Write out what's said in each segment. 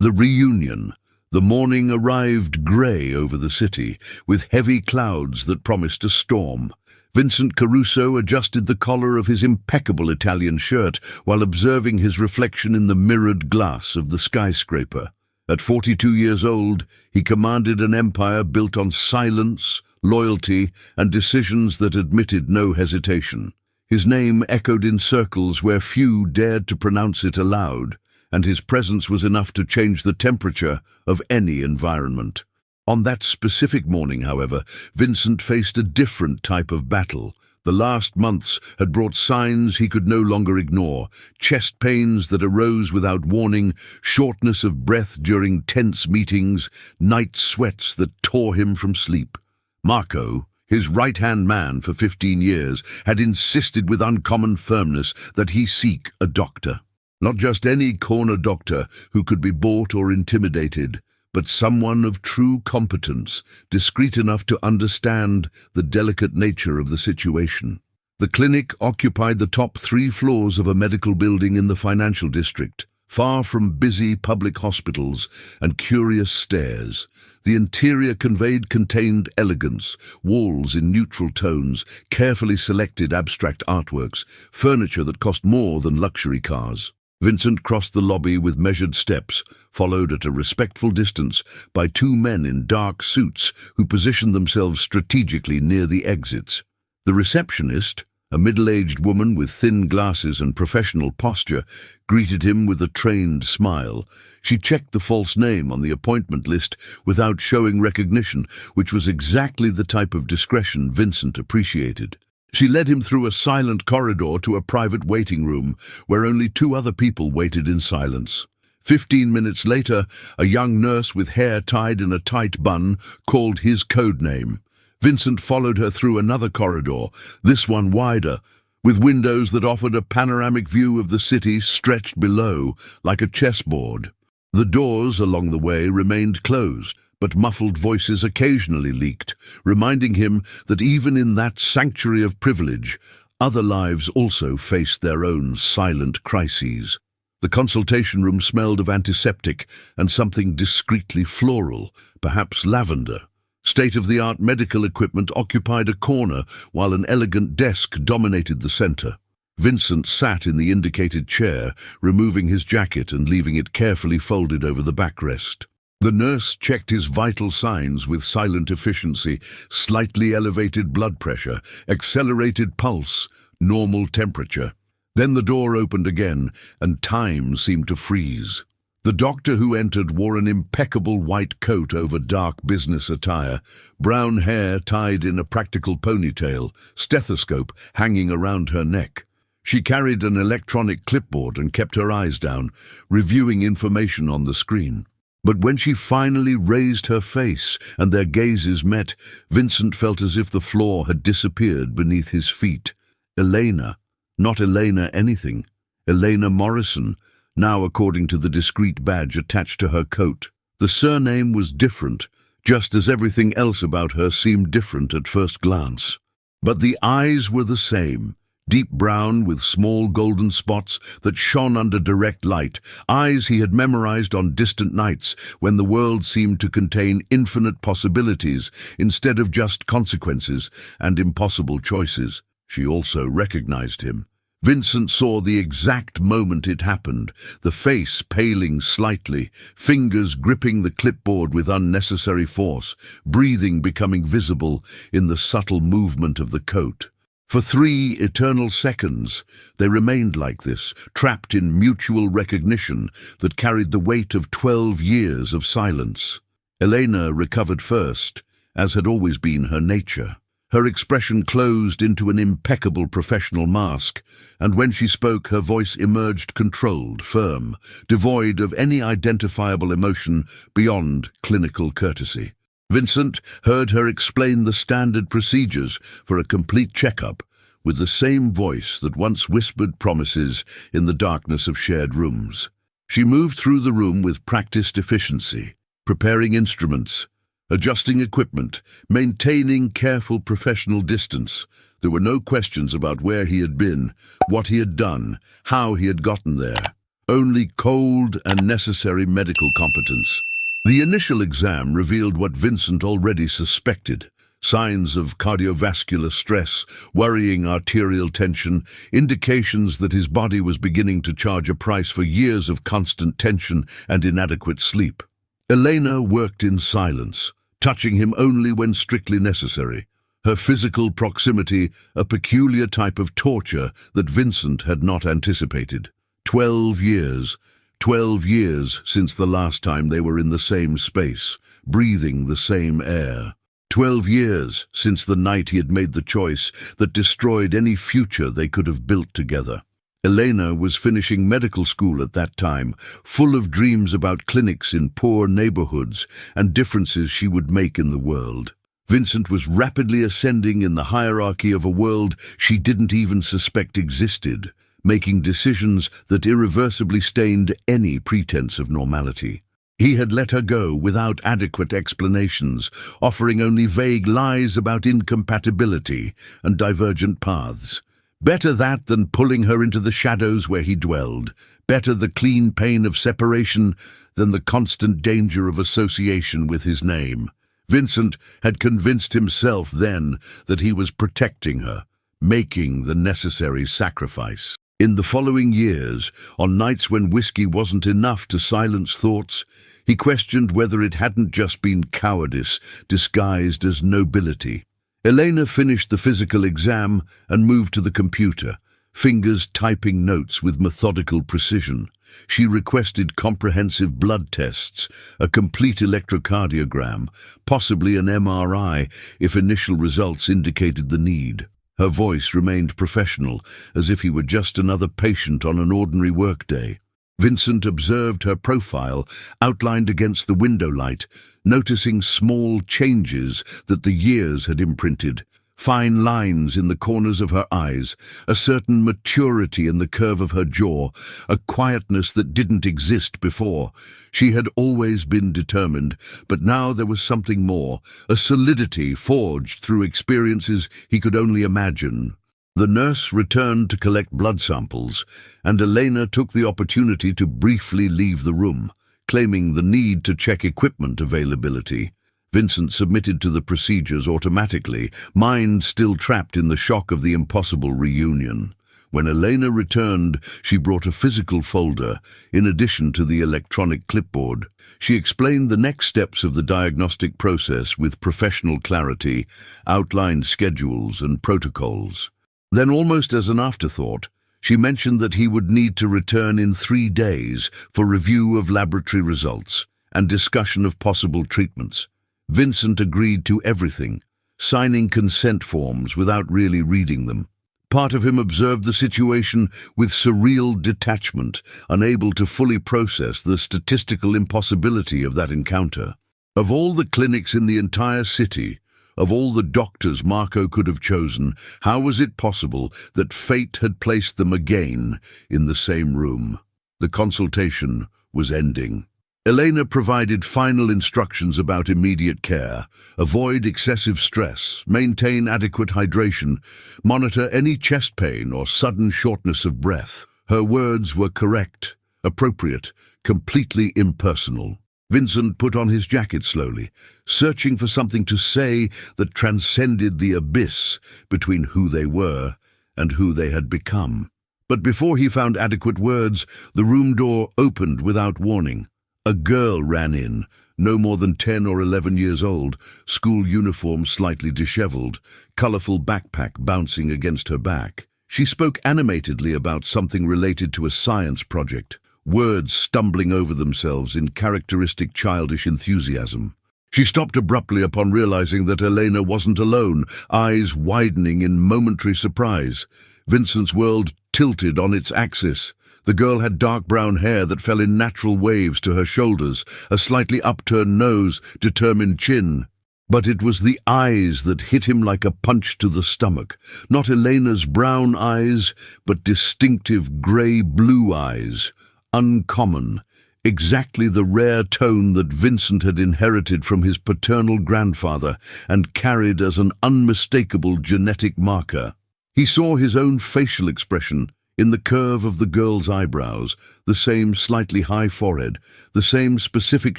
The reunion. The morning arrived grey over the city, with heavy clouds that promised a storm. Vincent Caruso adjusted the collar of his impeccable Italian shirt while observing his reflection in the mirrored glass of the skyscraper. At 42 years old, he commanded an empire built on silence, loyalty, and decisions that admitted no hesitation. His name echoed in circles where few dared to pronounce it aloud, and his presence was enough to change the temperature of any environment. On that specific morning, however, Vincent faced a different type of battle. The last months had brought signs he could no longer ignore: chest pains that arose without warning, shortness of breath during tense meetings, night sweats that tore him from sleep. Marco, his right-hand man for 15 years, had insisted with uncommon firmness that he seek a doctor. Not just any corner doctor who could be bought or intimidated, but someone of true competence, discreet enough to understand the delicate nature of the situation. The clinic occupied the top 3 floors of a medical building in the financial district, far from busy public hospitals and curious stares. The interior contained elegance, walls in neutral tones, carefully selected abstract artworks, furniture that cost more than luxury cars. Vincent crossed the lobby with measured steps, followed at a respectful distance by 2 men in dark suits who positioned themselves strategically near the exits. The receptionist, a middle-aged woman with thin glasses and professional posture, greeted him with a trained smile. She checked the false name on the appointment list without showing recognition, which was exactly the type of discretion Vincent appreciated. She led him through a silent corridor to a private waiting room where only 2 other people waited in silence. 15 minutes later, a young nurse with hair tied in a tight bun called his code name. Vincent followed her through another corridor, this one wider, with windows that offered a panoramic view of the city stretched below, like a chessboard. The doors along the way remained closed, but muffled voices occasionally leaked, reminding him that even in that sanctuary of privilege, other lives also faced their own silent crises. The consultation room smelled of antiseptic and something discreetly floral, perhaps lavender. State-of-the-art medical equipment occupied a corner, while an elegant desk dominated the center. Vincent sat in the indicated chair, removing his jacket and leaving it carefully folded over the backrest. The nurse checked his vital signs with silent efficiency: slightly elevated blood pressure, accelerated pulse, normal temperature. Then the door opened again, and time seemed to freeze. The doctor who entered wore an impeccable white coat over dark business attire, brown hair tied in a practical ponytail, stethoscope hanging around her neck. She carried an electronic clipboard and kept her eyes down, reviewing information on the screen. But when she finally raised her face and their gazes met, Vincent felt as if the floor had disappeared beneath his feet. Elena, not Elena anything, Elena Morrison, now according to the discreet badge attached to her coat. The surname was different, just as everything else about her seemed different at first glance. But the eyes were the same. Deep brown with small golden spots that shone under direct light, eyes he had memorized on distant nights when the world seemed to contain infinite possibilities instead of just consequences and impossible choices. She also recognized him. Vincent saw the exact moment it happened, the face paling slightly, fingers gripping the clipboard with unnecessary force, breathing becoming visible in the subtle movement of the coat. For 3 eternal seconds, they remained like this, trapped in mutual recognition that carried the weight of 12 years of silence. Elena recovered first, as had always been her nature. Her expression closed into an impeccable professional mask, and when she spoke, her voice emerged controlled, firm, devoid of any identifiable emotion beyond clinical courtesy. Vincent heard her explain the standard procedures for a complete checkup, with the same voice that once whispered promises in the darkness of shared rooms. She moved through the room with practiced efficiency, preparing instruments, adjusting equipment, maintaining careful professional distance. There were no questions about where he had been, what he had done, how he had gotten there. only cold and necessary medical competence. The initial exam revealed what Vincent already suspected: signs of cardiovascular stress, worrying arterial tension, indications that his body was beginning to charge a price for years of constant tension and inadequate sleep. Elena worked in silence, touching him only when strictly necessary. Her physical proximity, a peculiar type of torture that Vincent had not anticipated. 12 years. 12 years since the last time they were in the same space, breathing the same air. 12 years since the night he had made the choice that destroyed any future they could have built together. Elena was finishing medical school at that time, full of dreams about clinics in poor neighborhoods and differences she would make in the world. Vincent was rapidly ascending in the hierarchy of a world she didn't even suspect existed, making decisions that irreversibly stained any pretense of normality. He had let her go without adequate explanations, offering only vague lies about incompatibility and divergent paths. Better that than pulling her into the shadows where he dwelled. Better the clean pain of separation than the constant danger of association with his name. Vincent had convinced himself then that he was protecting her, making the necessary sacrifice. In the following years, on nights when whiskey wasn't enough to silence thoughts, he questioned whether it hadn't just been cowardice disguised as nobility. Elena finished the physical exam and moved to the computer, fingers typing notes with methodical precision. She requested comprehensive blood tests, a complete electrocardiogram, possibly an MRI if initial results indicated the need. Her voice remained professional, as if he were just another patient on an ordinary workday. Vincent observed her profile, outlined against the window light, noticing small changes that the years had imprinted. Fine lines in the corners of her eyes, a certain maturity in the curve of her jaw, a quietness that didn't exist before. She had always been determined, but now there was something more, a solidity forged through experiences he could only imagine. The nurse returned to collect blood samples, and Elena took the opportunity to briefly leave the room, claiming the need to check equipment availability. Vincent submitted to the procedures automatically, mind still trapped in the shock of the impossible reunion. When Elena returned, she brought a physical folder, in addition to the electronic clipboard. She explained the next steps of the diagnostic process with professional clarity, outlined schedules and protocols. Then, almost as an afterthought, she mentioned that he would need to return in 3 days for review of laboratory results and discussion of possible treatments. Vincent agreed to everything, signing consent forms without really reading them. Part of him observed the situation with surreal detachment, unable to fully process the statistical impossibility of that encounter. Of all the clinics in the entire city, of all the doctors Marco could have chosen, how was it possible that fate had placed them again in the same room? The consultation was ending. Elena provided final instructions about immediate care: avoid excessive stress, maintain adequate hydration, monitor any chest pain or sudden shortness of breath. Her words were correct, appropriate, completely impersonal. Vincent put on his jacket slowly, searching for something to say that transcended the abyss between who they were and who they had become. But before he found adequate words, the room door opened without warning. A girl ran in, no more than 10 or 11 years old, school uniform slightly disheveled, colorful backpack bouncing against her back. She spoke animatedly about something related to a science project, words stumbling over themselves in characteristic childish enthusiasm. She stopped abruptly upon realizing that Elena wasn't alone, eyes widening in momentary surprise. Vincent's world tilted on its axis. The girl had dark brown hair that fell in natural waves to her shoulders, a slightly upturned nose, determined chin. But it was the eyes that hit him like a punch to the stomach. Not Elena's brown eyes, but distinctive grey-blue eyes. Uncommon, exactly the rare tone that Vincent had inherited from his paternal grandfather and carried as an unmistakable genetic marker. He saw his own facial expression in the curve of the girl's eyebrows, the same slightly high forehead, the same specific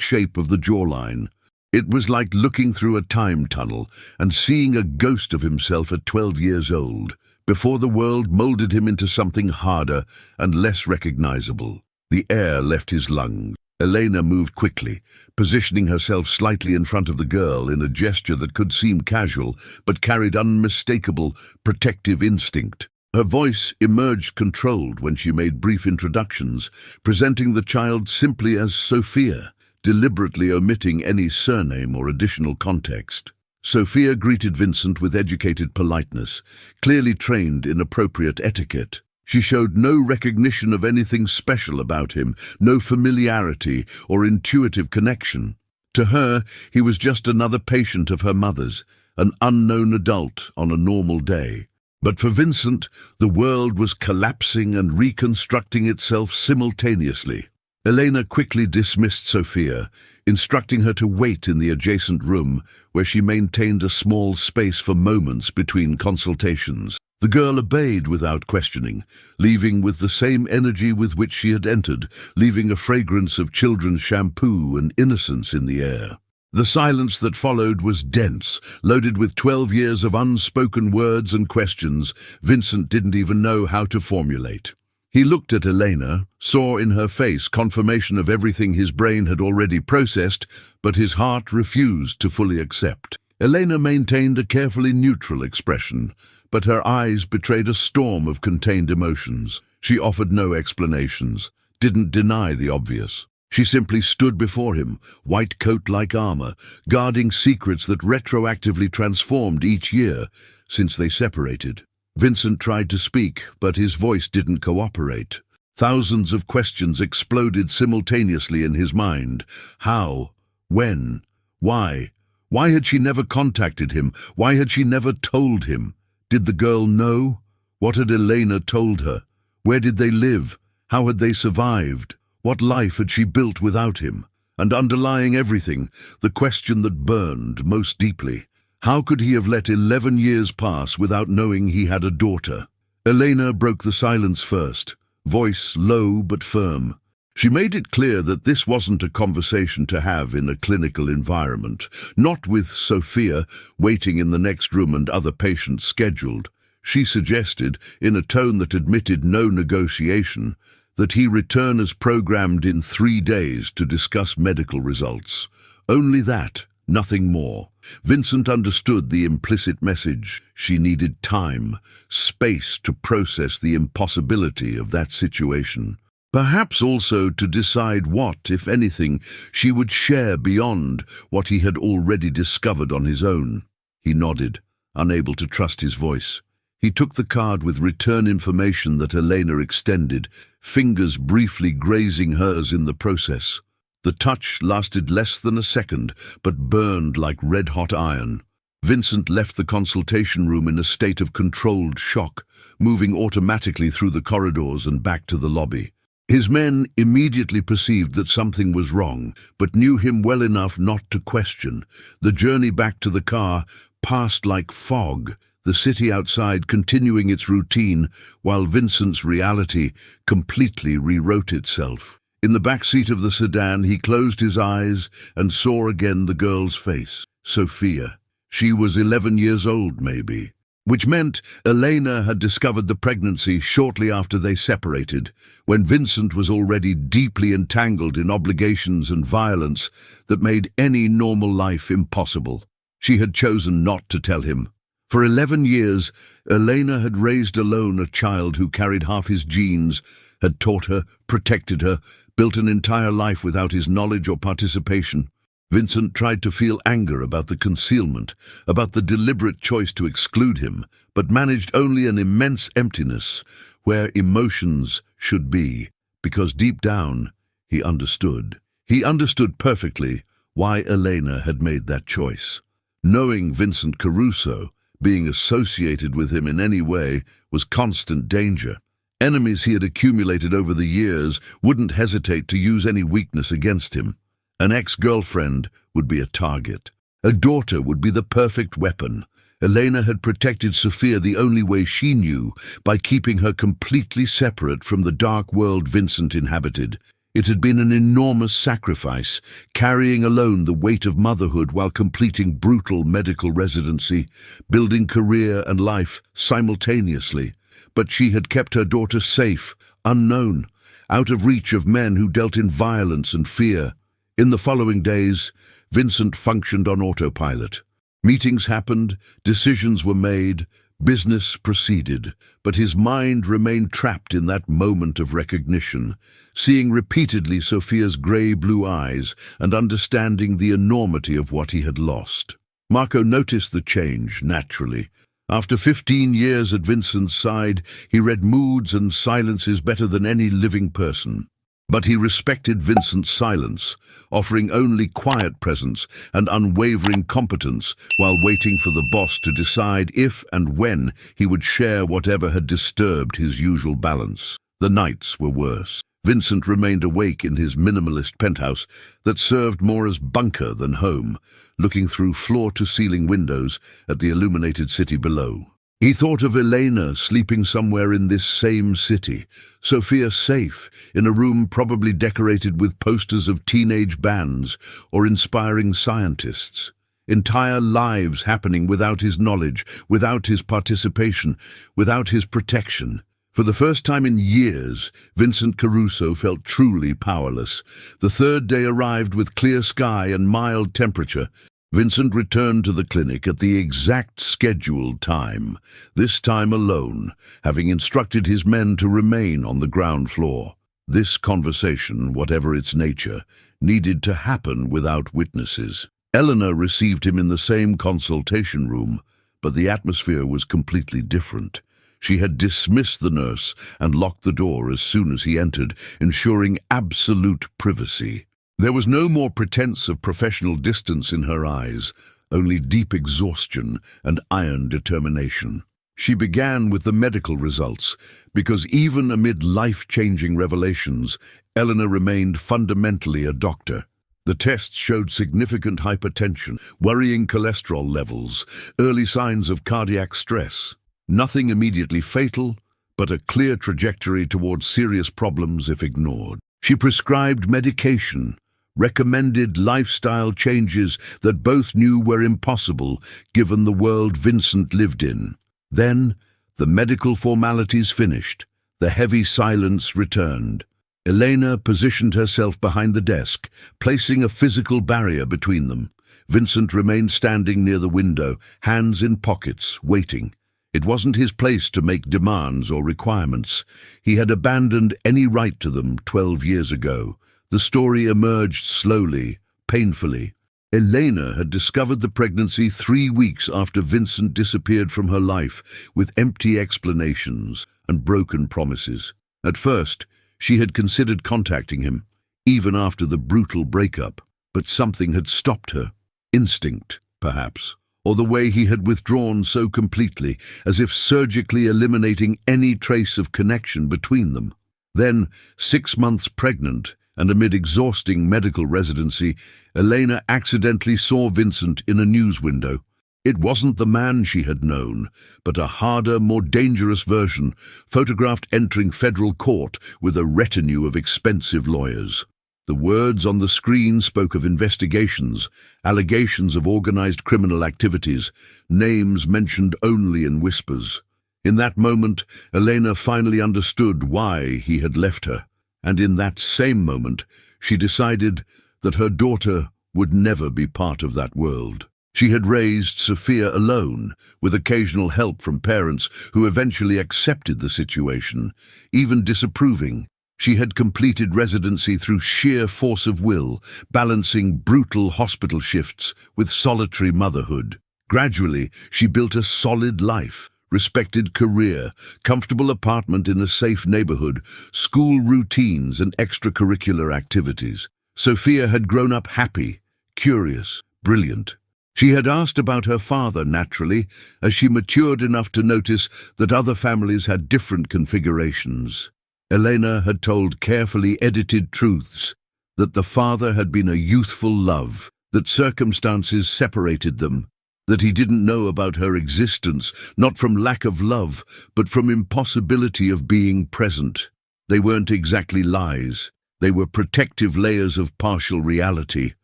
shape of the jawline. It was like looking through a time tunnel and seeing a ghost of himself at 12 years old, before the world molded him into something harder and less recognizable. The air left his lungs. Elena moved quickly, positioning herself slightly in front of the girl in a gesture that could seem casual but carried unmistakable protective instinct. Her voice emerged controlled when she made brief introductions, presenting the child simply as Sophia, deliberately omitting any surname or additional context. Sophia greeted Vincent with educated politeness, clearly trained in appropriate etiquette. She showed no recognition of anything special about him, no familiarity or intuitive connection. To her, he was just another patient of her mother's, an unknown adult on a normal day. But for Vincent, the world was collapsing and reconstructing itself simultaneously. Elena quickly dismissed Sophia, instructing her to wait in the adjacent room, where she maintained a small space for moments between consultations. The girl obeyed without questioning, leaving with the same energy with which she had entered, leaving a fragrance of children's shampoo and innocence in the air. The silence that followed was dense, loaded with 12 years of unspoken words and questions Vincent didn't even know how to formulate. He looked at Elena, saw in her face confirmation of everything his brain had already processed, but his heart refused to fully accept. Elena maintained a carefully neutral expression, but her eyes betrayed a storm of contained emotions. She offered no explanations, didn't deny the obvious. She simply stood before him, white coat like armor, guarding secrets that retroactively transformed each year since they separated. Vincent tried to speak, but his voice didn't cooperate. Thousands of questions exploded simultaneously in his mind. How? When? Why? Why had she never contacted him? Why had she never told him? Did the girl know? What had Elena told her? Where did they live? How had they survived? What life had she built without him? And underlying everything, the question that burned most deeply. How could he have let 11 years pass without knowing he had a daughter? Elena broke the silence first, voice low but firm. She made it clear that this wasn't a conversation to have in a clinical environment, not with Sophia waiting in the next room and other patients scheduled. She suggested, in a tone that admitted no negotiation, that he return as programmed in 3 days to discuss medical results. Only that, nothing more. Vincent understood the implicit message. She needed time, space to process the impossibility of that situation. Perhaps also to decide what, if anything, she would share beyond what he had already discovered on his own. He nodded, unable to trust his voice. He took the card with return information that Elena extended, fingers briefly grazing hers in the process. The touch lasted less than a second, but burned like red-hot iron. Vincent left the consultation room in a state of controlled shock, moving automatically through the corridors and back to the lobby. His men immediately perceived that something was wrong, but knew him well enough not to question. The journey back to the car passed like fog, the city outside continuing its routine, while Vincent's reality completely rewrote itself. In the back seat of the sedan, he closed his eyes and saw again the girl's face, Sophia. She was 11 years old, maybe. Which meant Elena had discovered the pregnancy shortly after they separated, when Vincent was already deeply entangled in obligations and violence that made any normal life impossible. She had chosen not to tell him. For 11 years, Elena had raised alone a child who carried half his genes, had taught her, protected her, built an entire life without his knowledge or participation. Vincent tried to feel anger about the concealment, about the deliberate choice to exclude him, but managed only an immense emptiness where emotions should be, because deep down he understood. He understood perfectly why Elena had made that choice. Knowing Vincent Caruso, being associated with him in any way, was constant danger. Enemies he had accumulated over the years wouldn't hesitate to use any weakness against him. An ex-girlfriend would be a target. A daughter would be the perfect weapon. Elena had protected Sophia the only way she knew, by keeping her completely separate from the dark world Vincent inhabited. It had been an enormous sacrifice, carrying alone the weight of motherhood while completing brutal medical residency, building career and life simultaneously. But she had kept her daughter safe, unknown, out of reach of men who dealt in violence and fear. In the following days, Vincent functioned on autopilot. Meetings happened, decisions were made, business proceeded, but his mind remained trapped in that moment of recognition, seeing repeatedly Sophia's grey-blue eyes and understanding the enormity of what he had lost. Marco noticed the change, naturally. After 15 years at Vincent's side, he read moods and silences better than any living person. But he respected Vincent's silence, offering only quiet presence and unwavering competence while waiting for the boss to decide if and when he would share whatever had disturbed his usual balance. The nights were worse. Vincent remained awake in his minimalist penthouse that served more as bunker than home, looking through floor-to-ceiling windows at the illuminated city below. He thought of Elena sleeping somewhere in this same city, Sophia safe, in a room probably decorated with posters of teenage bands or inspiring scientists. Entire lives happening without his knowledge, without his participation, without his protection. For the first time in years, Vincent Caruso felt truly powerless. The third day arrived with clear sky and mild temperature. Vincent returned to the clinic at the exact scheduled time, this time alone, having instructed his men to remain on the ground floor. This conversation, whatever its nature, needed to happen without witnesses. Eleanor received him in the same consultation room, but the atmosphere was completely different. She had dismissed the nurse and locked the door as soon as he entered, ensuring absolute privacy. There was no more pretense of professional distance in her eyes, only deep exhaustion and iron determination. She began with the medical results, because even amid life-changing revelations, Eleanor remained fundamentally a doctor. The tests showed significant hypertension, worrying cholesterol levels, early signs of cardiac stress. Nothing immediately fatal, but a clear trajectory towards serious problems if ignored. She prescribed medication, recommended lifestyle changes that both knew were impossible given the world Vincent lived in. Then, the medical formalities finished, the heavy silence returned. Elena positioned herself behind the desk, placing a physical barrier between them. Vincent remained standing near the window, hands in pockets, waiting. It wasn't his place to make demands or requirements. He had abandoned any right to them 12 years ago. The story emerged slowly, painfully. Elena had discovered the pregnancy 3 weeks after Vincent disappeared from her life, with empty explanations and broken promises. At first, she had considered contacting him, even after the brutal breakup, but something had stopped her. Instinct, perhaps, or the way he had withdrawn so completely, as if surgically eliminating any trace of connection between them. Then, 6 months pregnant, and amid exhausting medical residency, Elena accidentally saw Vincent in a news window. It wasn't the man she had known, but a harder, more dangerous version, photographed entering federal court with a retinue of expensive lawyers. The words on the screen spoke of investigations, allegations of organized criminal activities, names mentioned only in whispers. In that moment, Elena finally understood why he had left her. And in that same moment, she decided that her daughter would never be part of that world. She had raised Sophia alone, with occasional help from parents who eventually accepted the situation, even disapproving. She had completed residency through sheer force of will, balancing brutal hospital shifts with solitary motherhood. Gradually, she built a solid life. Respected career, comfortable apartment in a safe neighborhood, school routines and extracurricular activities. Sophia had grown up happy, curious, brilliant. She had asked about her father, naturally, as she matured enough to notice that other families had different configurations. Elena had told carefully edited truths, that the father had been a youthful love, that circumstances separated them, that he didn't know about her existence, not from lack of love, but from impossibility of being present. They weren't exactly lies. They were protective layers of partial reality.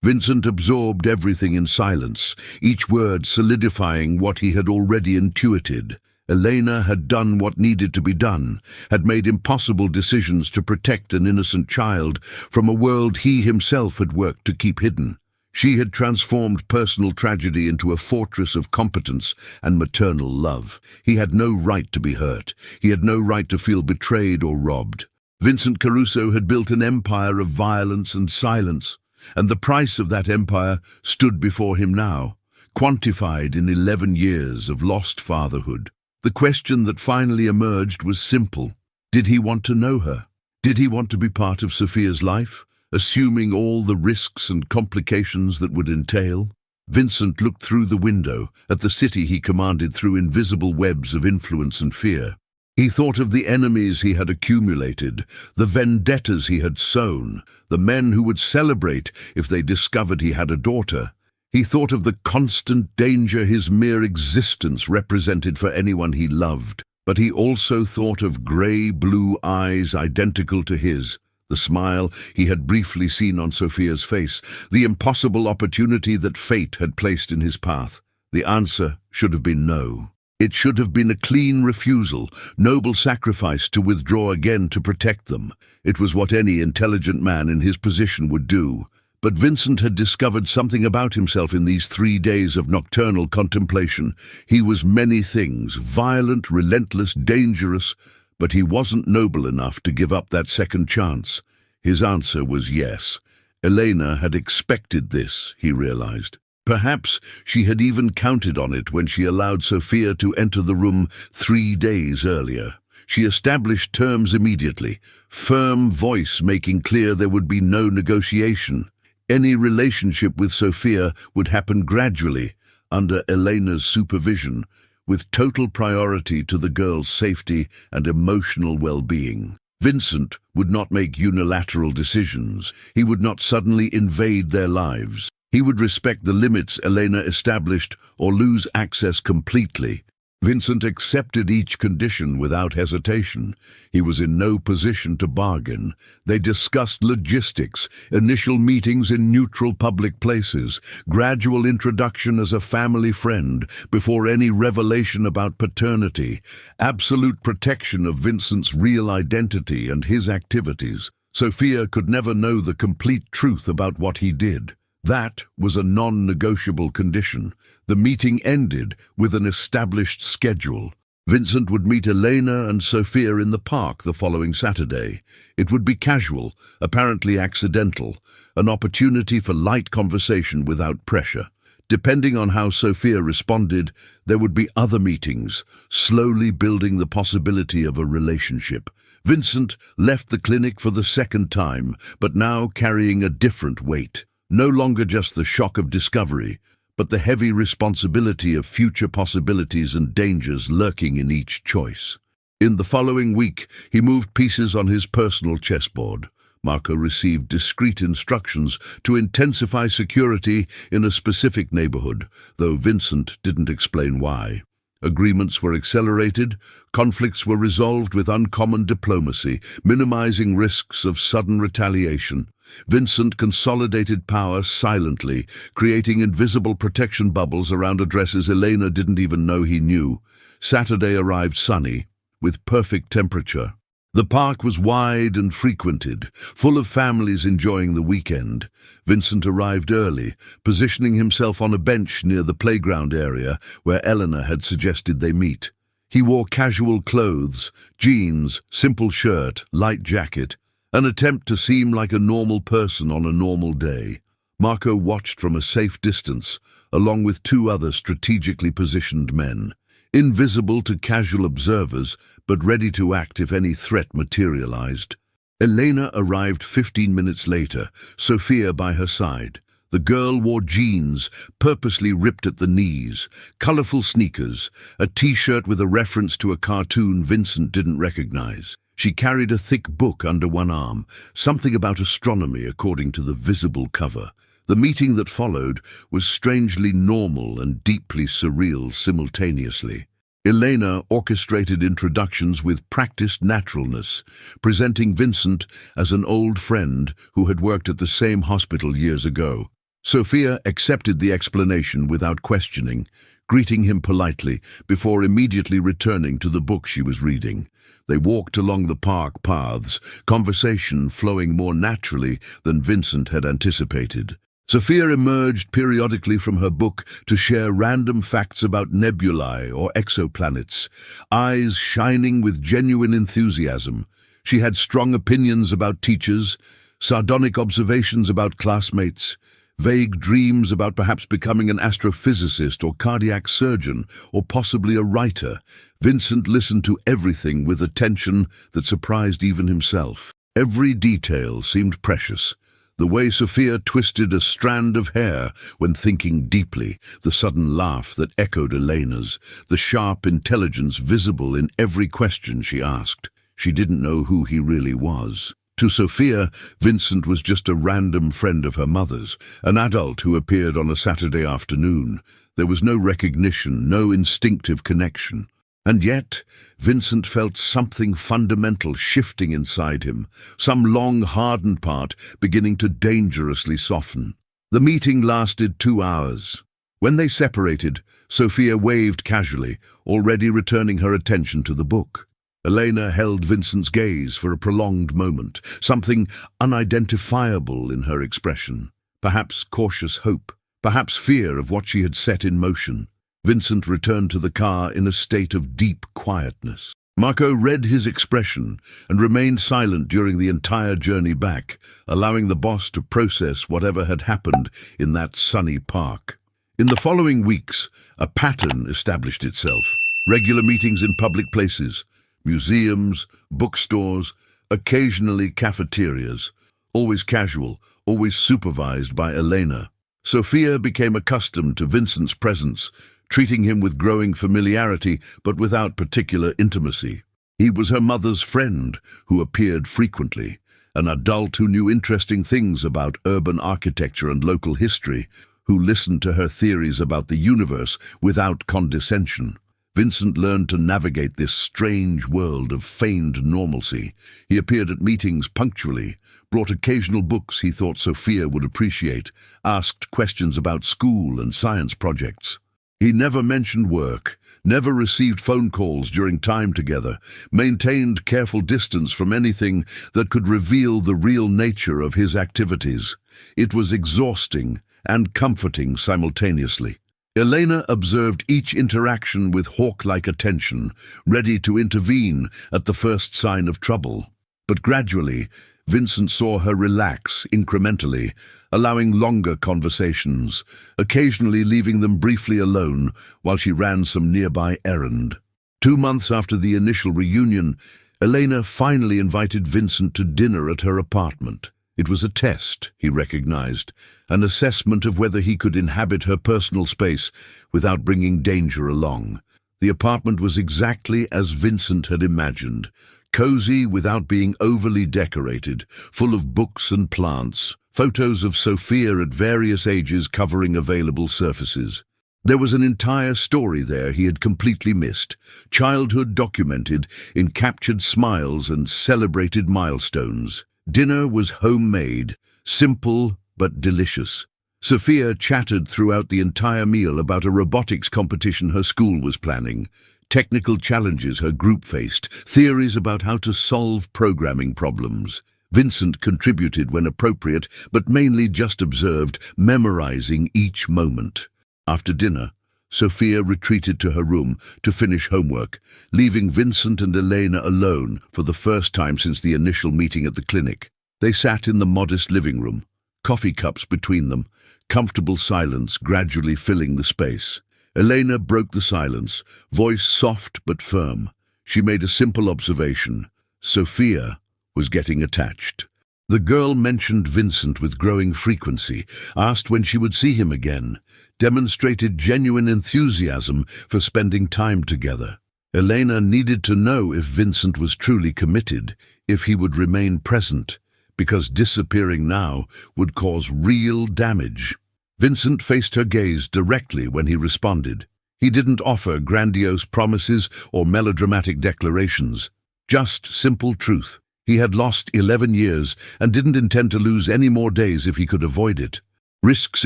Vincent absorbed everything in silence, each word solidifying what he had already intuited. Elena had done what needed to be done, had made impossible decisions to protect an innocent child from a world he himself had worked to keep hidden. She had transformed personal tragedy into a fortress of competence and maternal love. He had no right to be hurt. He had no right to feel betrayed or robbed. Vincent Caruso had built an empire of violence and silence, and the price of that empire stood before him now, quantified in 11 years of lost fatherhood. The question that finally emerged was simple. Did he want to know her? Did he want to be part of Sophia's life, assuming all the risks and complications that would entail? Vincent looked through the window at the city he commanded through invisible webs of influence and fear. He thought of the enemies he had accumulated, the vendettas he had sown, the men who would celebrate if they discovered he had a daughter. He thought of the constant danger his mere existence represented for anyone he loved. But he also thought of grey-blue eyes identical to his, the smile he had briefly seen on Sophia's face, the impossible opportunity that fate had placed in his path. The answer should have been no. It should have been a clean refusal, noble sacrifice to withdraw again to protect them. It was what any intelligent man in his position would do. But Vincent had discovered something about himself in these 3 days of nocturnal contemplation. He was many things, violent, relentless, dangerous, but he wasn't noble enough to give up that second chance. His answer was yes. Elena had expected this, he realized. Perhaps she had even counted on it when she allowed Sophia to enter the room 3 days earlier. She established terms immediately, firm voice making clear there would be no negotiation. Any relationship with Sophia would happen gradually, under Elena's supervision, with total priority to the girl's safety and emotional well-being. Vincent would not make unilateral decisions. He would not suddenly invade their lives. He would respect the limits Elena established or lose access completely. Vincent accepted each condition without hesitation. He was in no position to bargain. They discussed logistics, initial meetings in neutral public places, gradual introduction as a family friend before any revelation about paternity, absolute protection of Vincent's real identity and his activities. Sophia could never know the complete truth about what he did. That was a non-negotiable condition. The meeting ended with an established schedule. Vincent would meet Elena and Sophia in the park the following Saturday. It would be casual, apparently accidental, an opportunity for light conversation without pressure. Depending on how Sophia responded, there would be other meetings, slowly building the possibility of a relationship. Vincent left the clinic for the second time, but now carrying a different weight. No longer just the shock of discovery, but the heavy responsibility of future possibilities and dangers lurking in each choice. In the following week, he moved pieces on his personal chessboard. Marco received discreet instructions to intensify security in a specific neighborhood, though Vincent didn't explain why. Agreements were accelerated, conflicts were resolved with uncommon diplomacy, minimizing risks of sudden retaliation. Vincent consolidated power silently, creating invisible protection bubbles around addresses Elena didn't even know he knew. Saturday arrived sunny, with perfect temperature. The park was wide and frequented, full of families enjoying the weekend. Vincent arrived early, positioning himself on a bench near the playground area where Eleanor had suggested they meet. He wore casual clothes, jeans, simple shirt, light jacket, an attempt to seem like a normal person on a normal day. Marco watched from a safe distance, along with 2 other strategically positioned men. Invisible to casual observers, but ready to act if any threat materialized. Elena arrived 15 minutes later, Sophia by her side. The girl wore jeans, purposely ripped at the knees, colorful sneakers, a t-shirt with a reference to a cartoon Vincent didn't recognize. She carried a thick book under one arm, something about astronomy according to the visible cover. The meeting that followed was strangely normal and deeply surreal simultaneously. Elena orchestrated introductions with practiced naturalness, presenting Vincent as an old friend who had worked at the same hospital years ago. Sophia accepted the explanation without questioning, greeting him politely before immediately returning to the book she was reading. They walked along the park paths, conversation flowing more naturally than Vincent had anticipated. Sophia emerged periodically from her book to share random facts about nebulae or exoplanets, eyes shining with genuine enthusiasm. She had strong opinions about teachers, sardonic observations about classmates, vague dreams about perhaps becoming an astrophysicist or cardiac surgeon, or possibly a writer. Vincent listened to everything with attention that surprised even himself. Every detail seemed precious. The way Sophia twisted a strand of hair when thinking deeply, the sudden laugh that echoed Elena's, the sharp intelligence visible in every question she asked. She didn't know who he really was. To Sophia, Vincent was just a random friend of her mother's, an adult who appeared on a Saturday afternoon. There was no recognition, no instinctive connection. And yet, Vincent felt something fundamental shifting inside him, some long, hardened part beginning to dangerously soften. The meeting lasted 2 hours. When they separated, Sophia waved casually, already returning her attention to the book. Elena held Vincent's gaze for a prolonged moment, something unidentifiable in her expression. Perhaps cautious hope, perhaps fear of what she had set in motion. Vincent returned to the car in a state of deep quietness. Marco read his expression and remained silent during the entire journey back, allowing the boss to process whatever had happened in that sunny park. In the following weeks, a pattern established itself. Regular meetings in public places, museums, bookstores, occasionally cafeterias, always casual, always supervised by Elena. Sophia became accustomed to Vincent's presence, treating him with growing familiarity but without particular intimacy. He was her mother's friend who appeared frequently, an adult who knew interesting things about urban architecture and local history, who listened to her theories about the universe without condescension. Vincent learned to navigate this strange world of feigned normalcy. He appeared at meetings punctually, brought occasional books he thought Sophia would appreciate, asked questions about school and science projects. He never mentioned work, never received phone calls during time together, maintained careful distance from anything that could reveal the real nature of his activities. It was exhausting and comforting simultaneously. Elena observed each interaction with hawk-like attention, ready to intervene at the first sign of trouble. But gradually, Vincent saw her relax incrementally, allowing longer conversations, occasionally leaving them briefly alone while she ran some nearby errand. 2 months after the initial reunion, Elena finally invited Vincent to dinner at her apartment. It was a test, he recognized, an assessment of whether he could inhabit her personal space without bringing danger along. The apartment was exactly as Vincent had imagined, cozy without being overly decorated, full of books and plants, photos of Sophia at various ages covering available surfaces. There was an entire story there he had completely missed, childhood documented in captured smiles and celebrated milestones. Dinner was homemade, simple but delicious. Sophia chattered throughout the entire meal about a robotics competition her school was planning, technical challenges her group faced, theories about how to solve programming problems. Vincent contributed when appropriate, but mainly just observed, memorizing each moment. After dinner, Sophia retreated to her room to finish homework, leaving Vincent and Elena alone for the first time since the initial meeting at the clinic. They sat in the modest living room, coffee cups between them, comfortable silence gradually filling the space. Elena broke the silence, voice soft but firm. She made a simple observation. Sophia was getting attached. The girl mentioned Vincent with growing frequency, asked when she would see him again, demonstrated genuine enthusiasm for spending time together. Elena needed to know if Vincent was truly committed, if he would remain present, because disappearing now would cause real damage. Vincent faced her gaze directly when he responded. He didn't offer grandiose promises or melodramatic declarations, just simple truth. He had lost 11 years and didn't intend to lose any more days if he could avoid it. Risks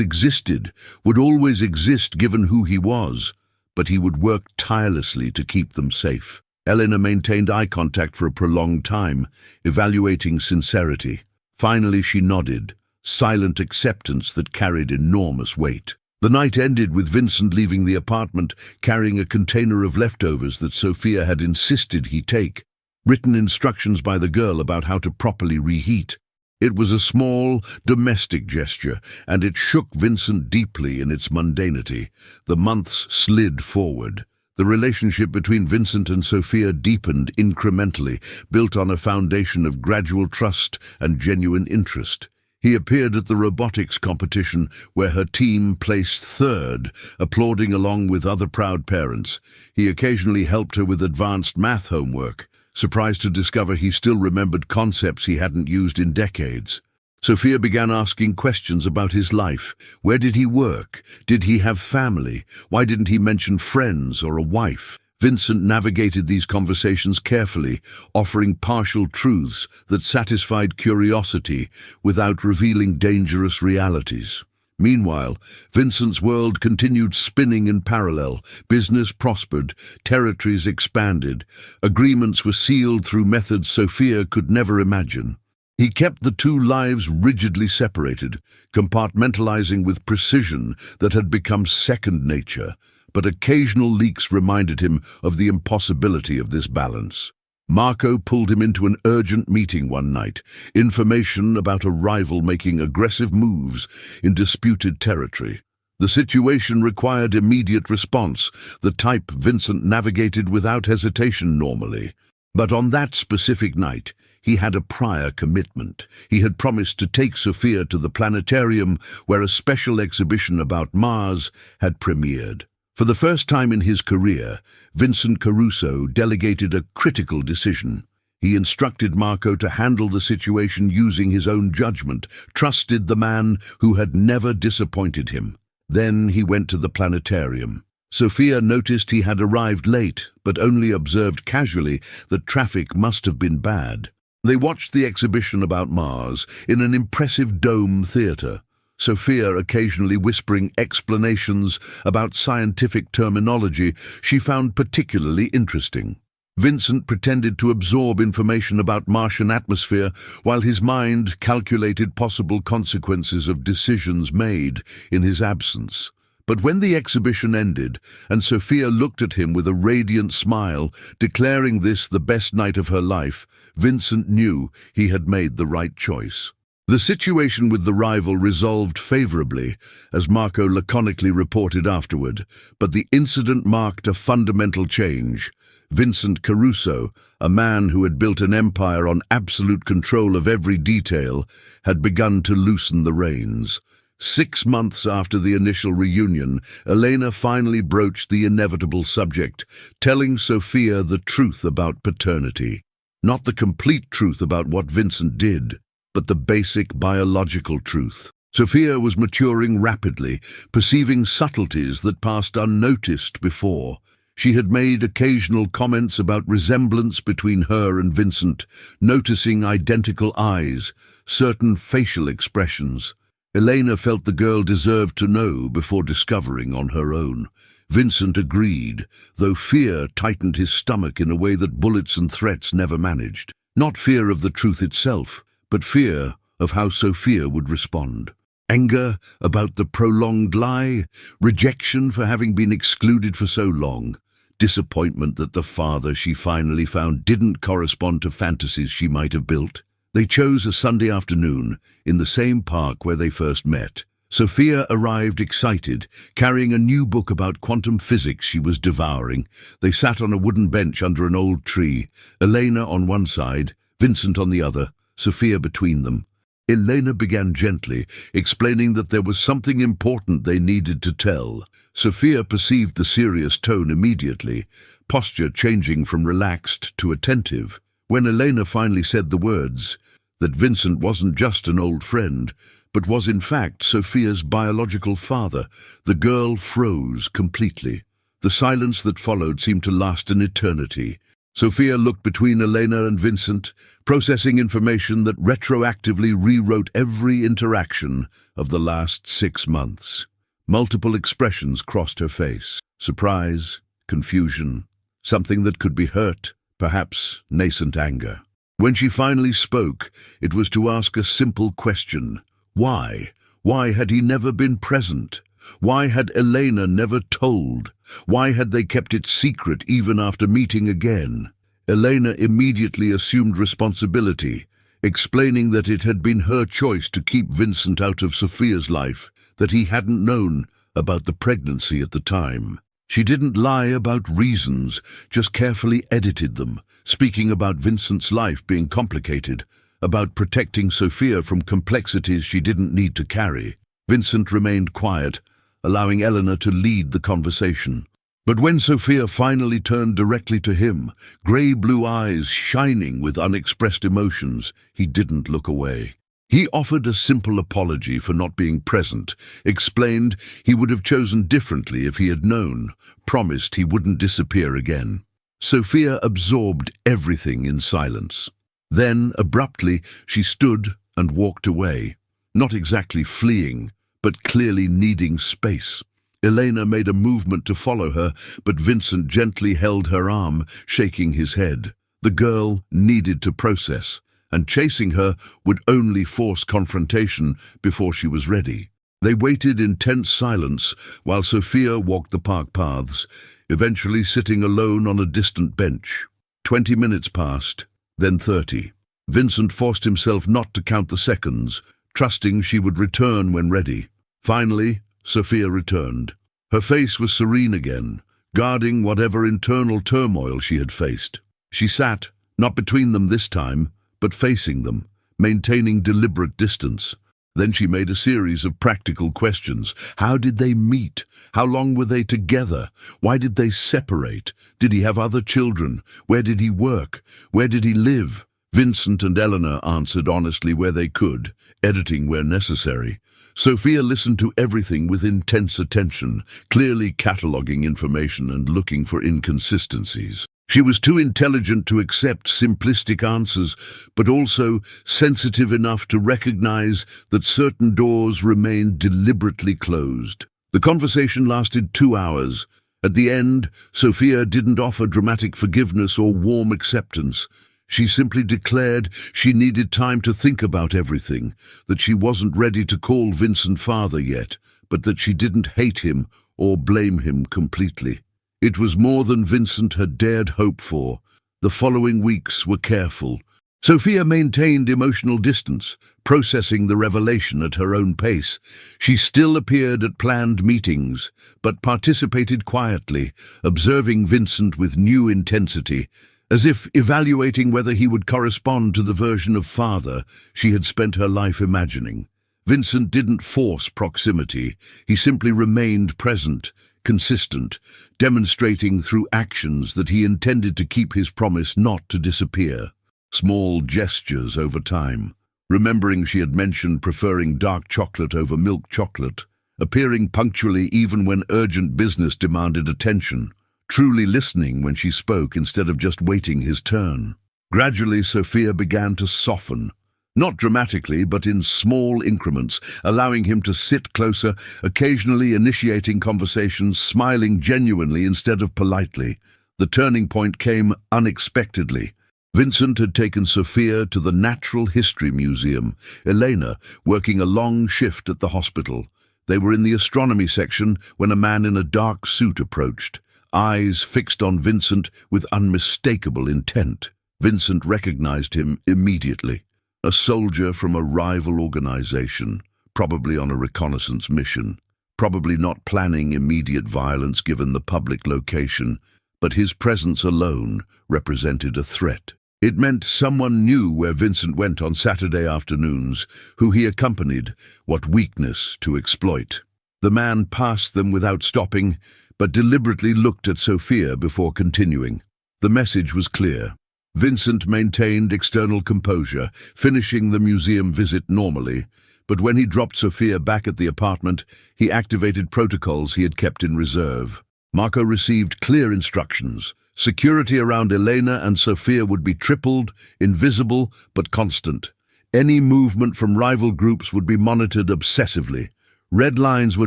existed, would always exist given who he was, but he would work tirelessly to keep them safe. Elena maintained eye contact for a prolonged time, evaluating sincerity. Finally she nodded, silent acceptance that carried enormous weight. The night ended with Vincent leaving the apartment, carrying a container of leftovers that Sophia had insisted he take, written instructions by the girl about how to properly reheat. It was a small, domestic gesture, and it shook Vincent deeply in its mundanity. The months slid forward. The relationship between Vincent and Sophia deepened incrementally, built on a foundation of gradual trust and genuine interest. He appeared at the robotics competition, where her team placed third, applauding along with other proud parents. He occasionally helped her with advanced math homework, surprised to discover he still remembered concepts he hadn't used in decades. Sophia began asking questions about his life. Where did he work? Did he have family? Why didn't he mention friends or a wife? Vincent navigated these conversations carefully, offering partial truths that satisfied curiosity without revealing dangerous realities. Meanwhile, Vincent's world continued spinning in parallel. Business prospered, territories expanded, agreements were sealed through methods Sophia could never imagine. He kept the two lives rigidly separated, compartmentalizing with precision that had become second nature, but occasional leaks reminded him of the impossibility of this balance. Marco pulled him into an urgent meeting one night, information about a rival making aggressive moves in disputed territory. The situation required immediate response, the type Vincent navigated without hesitation normally. But on that specific night, he had a prior commitment. He had promised to take Sophia to the planetarium where a special exhibition about Mars had premiered. For the first time in his career, Vincent Caruso delegated a critical decision. He instructed Marco to handle the situation using his own judgment, trusted the man who had never disappointed him. Then he went to the planetarium. Sophia noticed he had arrived late, but only observed casually that traffic must have been bad. They watched the exhibition about Mars in an impressive dome theater, Sophia occasionally whispering explanations about scientific terminology she found particularly interesting. Vincent pretended to absorb information about Martian atmosphere while his mind calculated possible consequences of decisions made in his absence. But when the exhibition ended and Sophia looked at him with a radiant smile, declaring this the best night of her life, Vincent knew he had made the right choice. The situation with the rival resolved favorably, as Marco laconically reported afterward, but the incident marked a fundamental change. Vincent Caruso, a man who had built an empire on absolute control of every detail, had begun to loosen the reins. 6 months after the initial reunion, Elena finally broached the inevitable subject, telling Sophia the truth about paternity. Not the complete truth about what Vincent did, but the basic biological truth. Sophia was maturing rapidly, perceiving subtleties that passed unnoticed before. She had made occasional comments about resemblance between her and Vincent, noticing identical eyes, certain facial expressions. Elena felt the girl deserved to know before discovering on her own. Vincent agreed, though fear tightened his stomach in a way that bullets and threats never managed. Not fear of the truth itself, but fear of how Sophia would respond. Anger about the prolonged lie, rejection for having been excluded for so long, disappointment that the father she finally found didn't correspond to fantasies she might have built. They chose a Sunday afternoon in the same park where they first met. Sophia arrived excited, carrying a new book about quantum physics she was devouring. They sat on a wooden bench under an old tree, Elena on one side, Vincent on the other, Sophia between them. Elena began gently, explaining that there was something important they needed to tell. Sophia perceived the serious tone immediately, posture changing from relaxed to attentive. When Elena finally said the words, that Vincent wasn't just an old friend, but was in fact Sophia's biological father. The girl froze completely. The silence that followed seemed to last an eternity. Sophia looked between Elena and Vincent, processing information that retroactively rewrote every interaction of the last 6 months. Multiple expressions crossed her face: surprise, confusion, something that could be hurt, perhaps nascent anger. When she finally spoke, it was to ask a simple question. Why? Why had he never been present? Why had Elena never told? Why had they kept it secret even after meeting again? Elena immediately assumed responsibility, explaining that it had been her choice to keep Vincent out of Sophia's life, that he hadn't known about the pregnancy at the time. She didn't lie about reasons, just carefully edited them, speaking about Vincent's life being complicated, about protecting Sophia from complexities she didn't need to carry. Vincent remained quiet, allowing Eleanor to lead the conversation. But when Sophia finally turned directly to him, grey-blue eyes shining with unexpressed emotions, he didn't look away. He offered a simple apology for not being present, explained he would have chosen differently if he had known, promised he wouldn't disappear again. Sophia absorbed everything in silence. Then, abruptly, she stood and walked away, not exactly fleeing, but clearly needing space. Elena made a movement to follow her, but Vincent gently held her arm, shaking his head. The girl needed to process, and chasing her would only force confrontation before she was ready. They waited in tense silence while Sophia walked the park paths, eventually sitting alone on a distant bench. 20 minutes passed, then 30. Vincent forced himself not to count the seconds, trusting she would return when ready. Finally, Sophia returned. Her face was serene again, guarding whatever internal turmoil she had faced. She sat, not between them this time, but facing them, maintaining deliberate distance. Then she made a series of practical questions. How did they meet? How long were they together? Why did they separate? Did he have other children? Where did he work? Where did he live? Vincent and Eleanor answered honestly where they could, editing where necessary. Sophia listened to everything with intense attention, clearly cataloguing information and looking for inconsistencies. She was too intelligent to accept simplistic answers, but also sensitive enough to recognize that certain doors remained deliberately closed. The conversation lasted 2 hours. At the end, Sophia didn't offer dramatic forgiveness or warm acceptance. She simply declared she needed time to think about everything, that she wasn't ready to call Vincent father yet, but that she didn't hate him or blame him completely. It was more than Vincent had dared hope for. The following weeks were careful. Sophia maintained emotional distance, processing the revelation at her own pace. She still appeared at planned meetings, but participated quietly, observing Vincent with new intensity, as if evaluating whether he would correspond to the version of father she had spent her life imagining. Vincent didn't force proximity. He simply remained present, consistent, demonstrating through actions that he intended to keep his promise not to disappear. Small gestures over time, remembering she had mentioned preferring dark chocolate over milk chocolate, appearing punctually even when urgent business demanded attention, truly listening when she spoke instead of just waiting his turn. Gradually, Sophia began to soften, not dramatically, but in small increments, allowing him to sit closer, occasionally initiating conversations, smiling genuinely instead of politely. The turning point came unexpectedly. Vincent had taken Sophia to the Natural History Museum, Elena working a long shift at the hospital. They were in the astronomy section when a man in a dark suit approached, eyes fixed on Vincent with unmistakable intent. Vincent recognized him immediately. A soldier from a rival organization, probably on a reconnaissance mission, probably not planning immediate violence given the public location, but his presence alone represented a threat. It meant someone knew where Vincent went on Saturday afternoons, who he accompanied, what weakness to exploit. The man passed them without stopping, but deliberately looked at Sophia before continuing. The message was clear. Vincent maintained external composure, finishing the museum visit normally, but when he dropped Sophia back at the apartment, he activated protocols he had kept in reserve. Marco received clear instructions. Security around Elena and Sophia would be tripled, invisible but constant. Any movement from rival groups would be monitored obsessively. Red lines were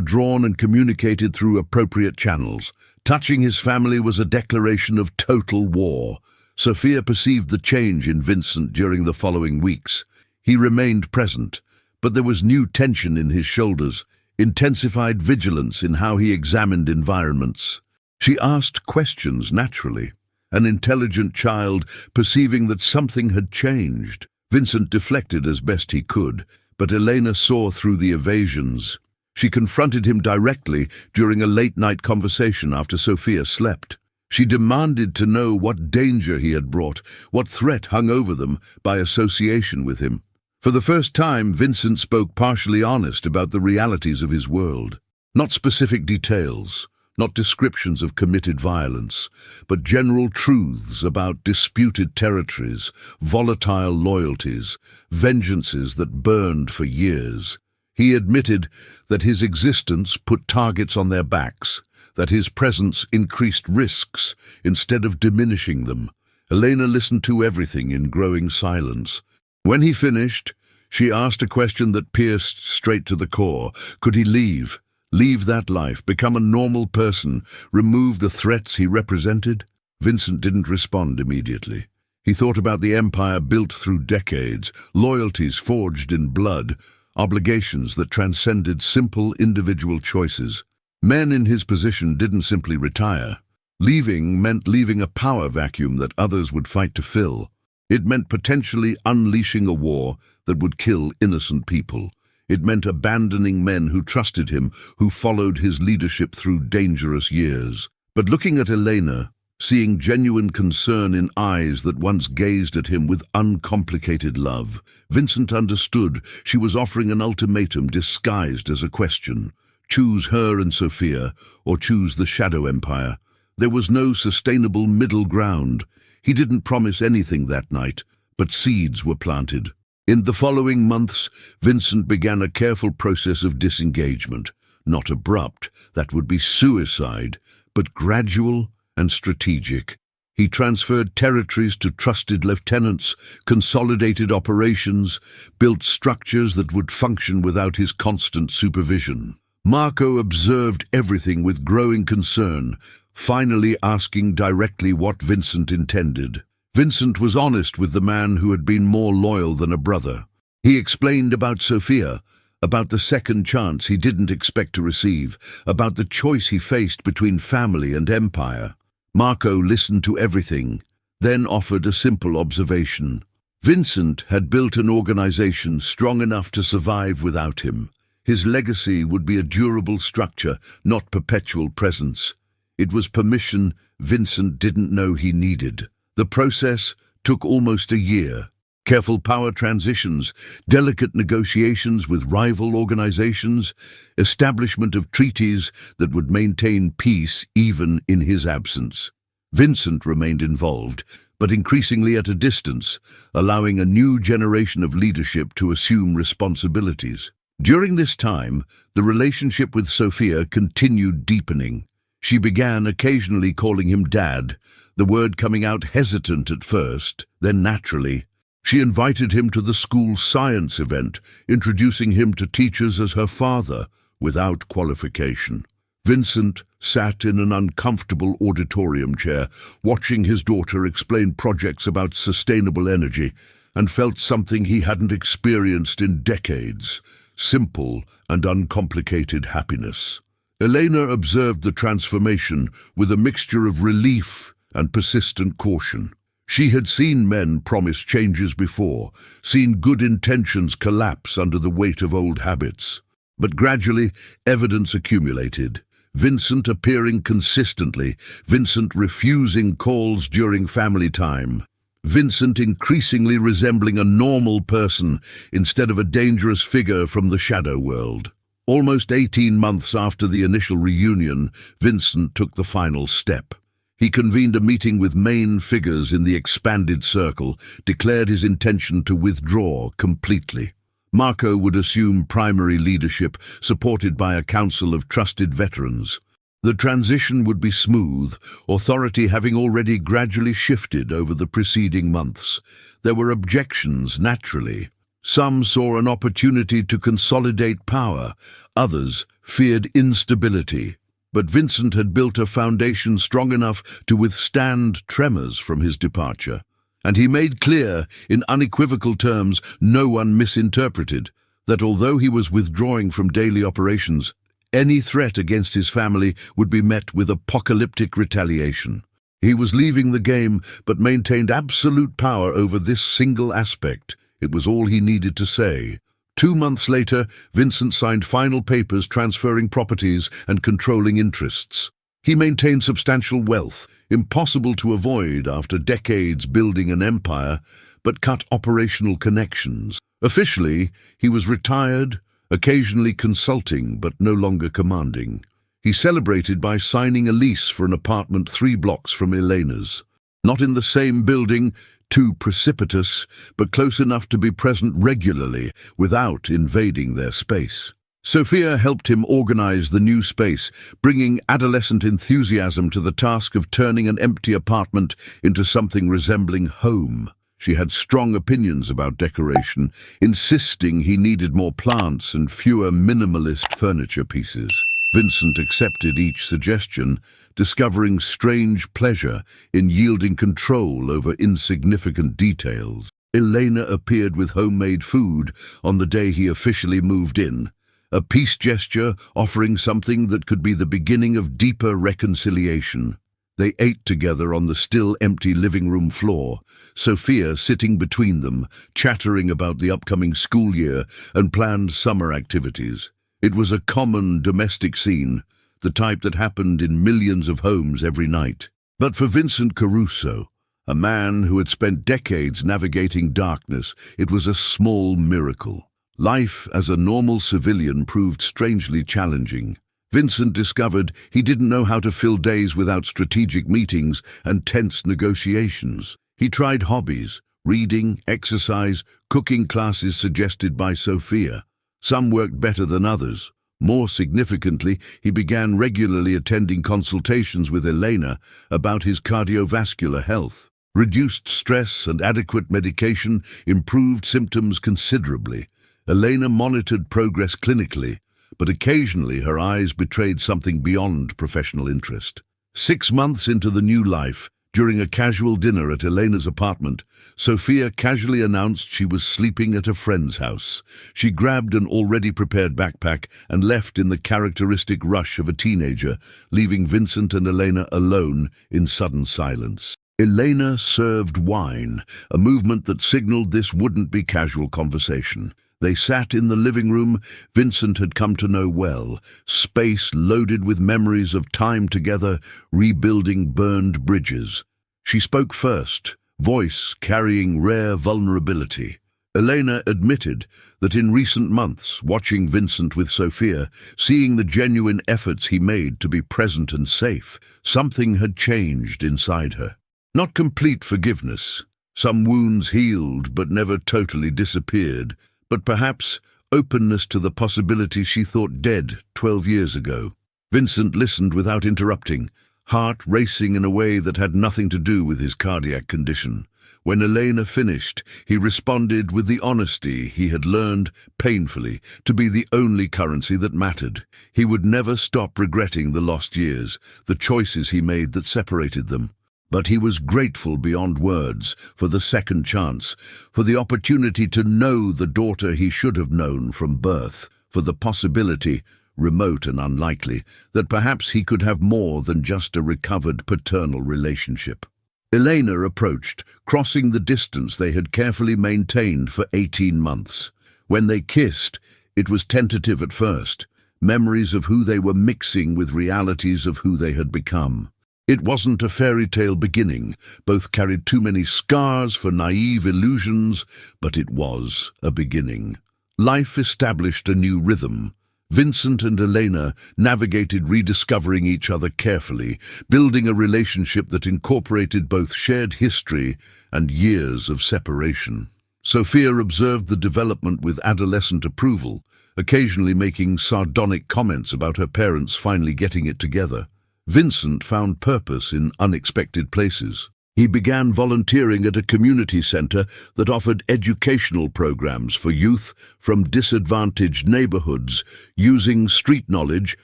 drawn and communicated through appropriate channels. Touching his family was a declaration of total war. Sophia perceived the change in Vincent during the following weeks. He remained present, but there was new tension in his shoulders, intensified vigilance in how he examined environments. She asked questions naturally, an intelligent child perceiving that something had changed. Vincent deflected as best he could, but Elena saw through the evasions. She confronted him directly during a late-night conversation after Sophia slept. She demanded to know what danger he had brought, what threat hung over them by association with him. For the first time, Vincent spoke partially honest about the realities of his world. Not specific details, not descriptions of committed violence, but general truths about disputed territories, volatile loyalties, vengeances that burned for years. He admitted that his existence put targets on their backs, that his presence increased risks instead of diminishing them. Elena listened to everything in growing silence. When he finished, she asked a question that pierced straight to the core. Could he leave? Leave that life, become a normal person, remove the threats he represented? Vincent didn't respond immediately. He thought about the empire built through decades, loyalties forged in blood, obligations that transcended simple individual choices. Men in his position didn't simply retire. Leaving meant leaving a power vacuum that others would fight to fill. It meant potentially unleashing a war that would kill innocent people. It meant abandoning men who trusted him, who followed his leadership through dangerous years. But looking at Elena, seeing genuine concern in eyes that once gazed at him with uncomplicated love, Vincent understood she was offering an ultimatum disguised as a question. Choose her and Sophia, or choose the Shadow Empire. There was no sustainable middle ground. He didn't promise anything that night, but seeds were planted. In the following months, Vincent began a careful process of disengagement. Not abrupt, that would be suicide, but gradual and strategic. He transferred territories to trusted lieutenants, consolidated operations, built structures that would function without his constant supervision. Marco observed everything with growing concern, finally asking directly what Vincent intended. Vincent was honest with the man who had been more loyal than a brother. He explained about Sophia, about the second chance he didn't expect to receive, about the choice he faced between family and empire. Marco listened to everything, then offered a simple observation. Vincent had built an organization strong enough to survive without him. His legacy would be a durable structure, not perpetual presence. It was permission Vincent didn't know he needed. The process took almost a year. Careful power transitions, delicate negotiations with rival organizations, establishment of treaties that would maintain peace even in his absence. Vincent remained involved, but increasingly at a distance, allowing a new generation of leadership to assume responsibilities. During this time, the relationship with Sophia continued deepening. She began occasionally calling him Dad, the word coming out hesitant at first, then naturally. She invited him to the school science event, introducing him to teachers as her father, without qualification. Vincent sat in an uncomfortable auditorium chair, watching his daughter explain projects about sustainable energy, and felt something he hadn't experienced in decades. Simple and uncomplicated happiness. Elena observed the transformation with a mixture of relief and persistent caution. She had seen men promise changes before, seen good intentions collapse under the weight of old habits. But gradually, evidence accumulated. Vincent appearing consistently, Vincent refusing calls during family time. Vincent increasingly resembling a normal person instead of a dangerous figure from the shadow world. Almost 18 months after the initial reunion, Vincent took the final step. He convened a meeting with main figures in the expanded circle, declared his intention to withdraw completely. Marco would assume primary leadership, supported by a council of trusted veterans. The transition would be smooth, authority having already gradually shifted over the preceding months. There were objections, naturally. Some saw an opportunity to consolidate power, others feared instability. But Vincent had built a foundation strong enough to withstand tremors from his departure. And he made clear, in unequivocal terms no one misinterpreted, that although he was withdrawing from daily operations, any threat against his family would be met with apocalyptic retaliation. He was leaving the game, but maintained absolute power over this single aspect. It was all he needed to say. 2 months later, Vincent signed final papers transferring properties and controlling interests. He maintained substantial wealth, impossible to avoid after decades building an empire, but cut operational connections. Officially, he was retired, occasionally consulting but no longer commanding. He celebrated by signing a lease for an apartment 3 blocks from Elena's. Not in the same building, too precipitous, but close enough to be present regularly without invading their space. Sophia helped him organize the new space, bringing adolescent enthusiasm to the task of turning an empty apartment into something resembling home. She had strong opinions about decoration, insisting he needed more plants and fewer minimalist furniture pieces. Vincent accepted each suggestion, discovering strange pleasure in yielding control over insignificant details. Elena appeared with homemade food on the day he officially moved in, a peace gesture offering something that could be the beginning of deeper reconciliation. They ate together on the still empty living room floor, Sophia sitting between them, chattering about the upcoming school year and planned summer activities. It was a common domestic scene, the type that happened in millions of homes every night. But for Vincent Caruso, a man who had spent decades navigating darkness, it was a small miracle. Life as a normal civilian proved strangely challenging. Vincent discovered he didn't know how to fill days without strategic meetings and tense negotiations. He tried hobbies, reading, exercise, cooking classes suggested by Sophia. Some worked better than others. More significantly, he began regularly attending consultations with Elena about his cardiovascular health. Reduced stress and adequate medication improved symptoms considerably. Elena monitored progress clinically, but occasionally her eyes betrayed something beyond professional interest. 6 months into the new life, during a casual dinner at Elena's apartment, Sophia casually announced she was sleeping at a friend's house. She grabbed an already prepared backpack and left in the characteristic rush of a teenager, leaving Vincent and Elena alone in sudden silence. Elena served wine, a movement that signaled this wouldn't be casual conversation. They sat in the living room Vincent had come to know well, space loaded with memories of time together, rebuilding burned bridges. She spoke first, voice carrying rare vulnerability. Elena admitted that in recent months, watching Vincent with Sophia, seeing the genuine efforts he made to be present and safe, something had changed inside her. Not complete forgiveness. Some wounds healed but never totally disappeared. But perhaps openness to the possibility she thought dead 12 years ago. Vincent listened without interrupting, heart racing in a way that had nothing to do with his cardiac condition. When Elena finished, he responded with the honesty he had learned, painfully, to be the only currency that mattered. He would never stop regretting the lost years, the choices he made that separated them. But he was grateful beyond words for the second chance, for the opportunity to know the daughter he should have known from birth, for the possibility, remote and unlikely, that perhaps he could have more than just a recovered paternal relationship. Elena approached, crossing the distance they had carefully maintained for 18 months. When they kissed, it was tentative at first, memories of who they were mixing with realities of who they had become. It wasn't a fairy tale beginning, both carried too many scars for naive illusions, but it was a beginning. Life established a new rhythm. Vincent and Elena navigated rediscovering each other carefully, building a relationship that incorporated both shared history and years of separation. Sophia observed the development with adolescent approval, occasionally making sardonic comments about her parents finally getting it together. Vincent found purpose in unexpected places. He began volunteering at a community center that offered educational programs for youth from disadvantaged neighborhoods, using street knowledge,